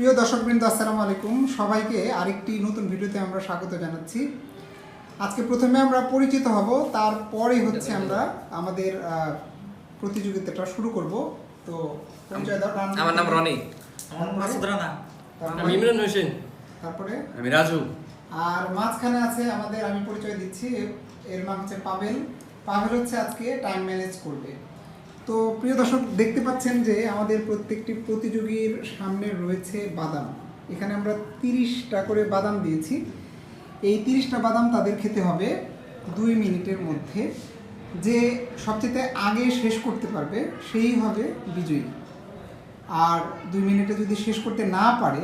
প্রিয় দর্শকবৃন্দ, আসসালামু আলাইকুম। সবাইকে আরেকটি নতুন ভিডিওতে আমরা স্বাগত জানাচ্ছি। আজকে প্রথমে আমরা পরিচিত হব, তারপরে হচ্ছে আমরা আমাদের প্রতিযোগিতাটা শুরু করব। তো পরিচয় দাও। আমার নাম রনি। আমার মাসুদ রানা। আমি ইমরান হোসেন। তারপরে আমি রাজু। আর মাঝখানে আছে আমাদের, আমি পরিচয় দিচ্ছি, এর নাম হচ্ছে পাভেল। পাভেল হচ্ছে আজকে টাইম ম্যানেজ করবে। তো প্রিয় দর্শক, দেখতে পাচ্ছেন যে আমাদের প্রত্যেকটি প্রতিযোগীর সামনে রয়েছে বাদাম। এখানে আমরা 30টা করে বাদাম দিয়েছি। এই 30টা বাদাম তাদের খেতে হবে 2 মিনিটের মধ্যে। যে সবচেয়ে আগে শেষ করতে পারবে সেই হবে বিজয়ী। আর 2 মিনিটে যদি শেষ করতে না পারে,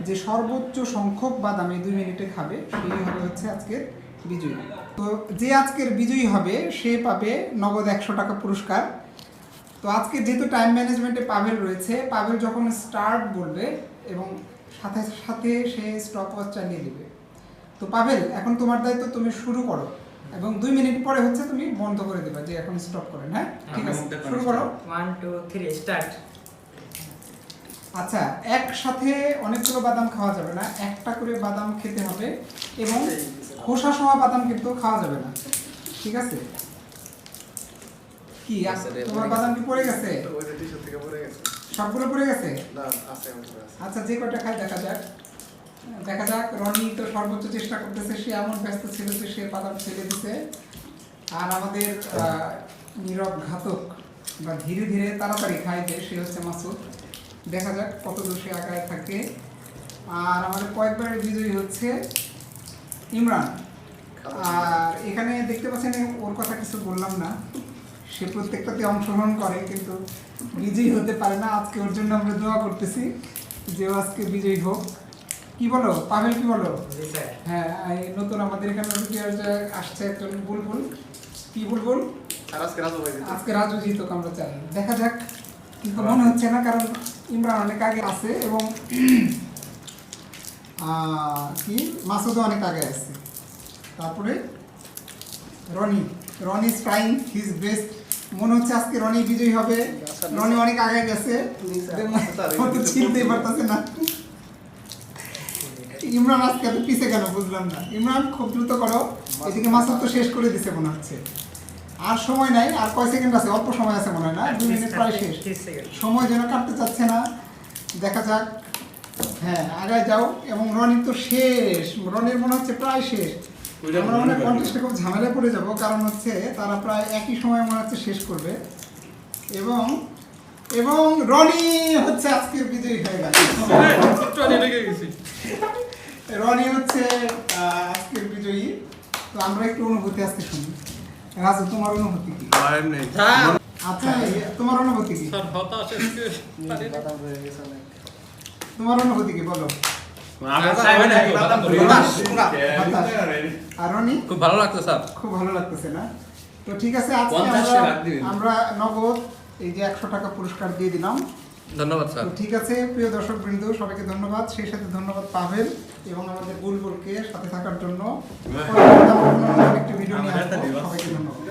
যে সর্বোচ্চ সংখ্যক বাদাম এই 2 মিনিটে খাবে সেই হবে হচ্ছে আজকের বিজয়ী। তো যে আজকের বিজয়ী হবে সে পাবে নগদ 100 টাকা পুরস্কার। তো আজকে যেহেতু টাইম ম্যানেজমেন্টে পাভেল রয়েছে, পাভেল যখন স্টার্ট বলবে এবং সাথে সাথে সে স্টপ ওয়াচ চালিয়ে দেবে। তো পাভেল, এখন তোমার দায়িত্ব, তুমি শুরু করো এবং 2 মিনিট পরে হচ্ছে তুমি বন্ধ করে দেবে, যে এখন স্টপ করেন। হ্যাঁ, ঠিক আছে, শুরু করো। 1 2 3 স্টার্ট। আচ্ছা, একসাথে অনেকগুলো বাদাম খাওয়া যাবে না, একটা করে বাদাম খেতে হবে এবং খোসা সহ বাদাম কিন্তু খাওয়া যাবে না, ঠিক আছে? কি তোমার বাদাম কি পড়ে গেছে? সবগুলো পড়ে গেছে? আচ্ছা, যে কয়টা খাই দেখা যাক। রনি তো সর্বোচ্চ চেষ্টা করতেছে, সে এমন ব্যস্ত ছিল যে সে বাদাম ছেড়ে দিতে। আর আমাদের নীরব ঘাতক বা ধীরে ধীরে তাড়াতাড়ি খায় যে সে হচ্ছে মাসুদ। দেখা যাক কত দূর সে আগায় থাকে। আর আমাদের কয়েকবারের বিজয়ী হচ্ছে ইমরান। আর এখানে দেখতে পাচ্ছেন, ওর কথা কিছু বললাম না, সে প্রত্যেকটাতে অংশগ্রহণ করে কিন্তু বিজয়ী হতে পারে না। আজকে ওর জন্য আমরা দোয়া করতেছি যে ও আজকে বিজয়ী হোক। কি বলো পাভেল, কি বলো? হ্যাঁ, এই নতুন আমাদের এখানে আসছে একজন বুলবুল। কি বুলবুল? আজকে রাজু জিতুক আমরা চাই। দেখা যাক, কিন্তু মনে হচ্ছে না, কারণ ইমরান অনেক আগে আছে এবং কি মাসুদও অনেক আগে আছে। তারপরে Rony is trying his best. মনে হচ্ছে আজকে রনি বিজয়ী হবে। রনি অনেক আগে গেছে, চিনতেই পারতেছে না। ইমরান আজকে এত পিছে কেন বুঝলাম না। ইমরান খুব দ্রুত করো, এদিকে মাসুদ তো শেষ করে দিছে মনে হচ্ছে। আর সময় নাই, আর কয় সেকেন্ড আছে? অল্প সময় আছে মনে হয়, না? 2 মিনিট প্রায় শেষ। সময় যেন কাটতে চাচ্ছে না। দেখা যাক। হ্যাঁ, আগায় যাও। এবং রনির তো শেষ, রনির মনে হচ্ছে প্রায় শেষ। আমরা মনে হয় কন্টেস্টে খুব ঝামেলায় পড়ে যাবো, কারণ হচ্ছে তারা প্রায় একই সময় মনে হচ্ছে শেষ করবে। এবং রনি হচ্ছে আজকের বিজয়ী হয়ে গেল। রনি হচ্ছে আজকের বিজয়ী। তো আমরা একটু অনুভূতি আজকে শুনি। রাজু, তোমার অনুভূতি কি? আচ্ছা, তোমার অনুভূতি কি? তোমার অনুভূতি কি বলো? আর রনি? খুব ভালো লাগতো স্যার। খুব ভালো লাগতেছে না? তো ঠিক আছে, আজকে আমরা নগদ এই যে 100 টাকা পুরস্কার দিয়ে দিলাম। ধন্যবাদ স্যার। তো ঠিক আছে, প্রিয় দর্শকবৃন্দ, সবাইকে ধন্যবাদ। সেই সাথে ধন্যবাদ পাভেল এবং আমাদের বুলবুলকে সাথে থাকার জন্য। একটি ভিডিও নিয়ে আসবো। সবাইকে ধন্যবাদ।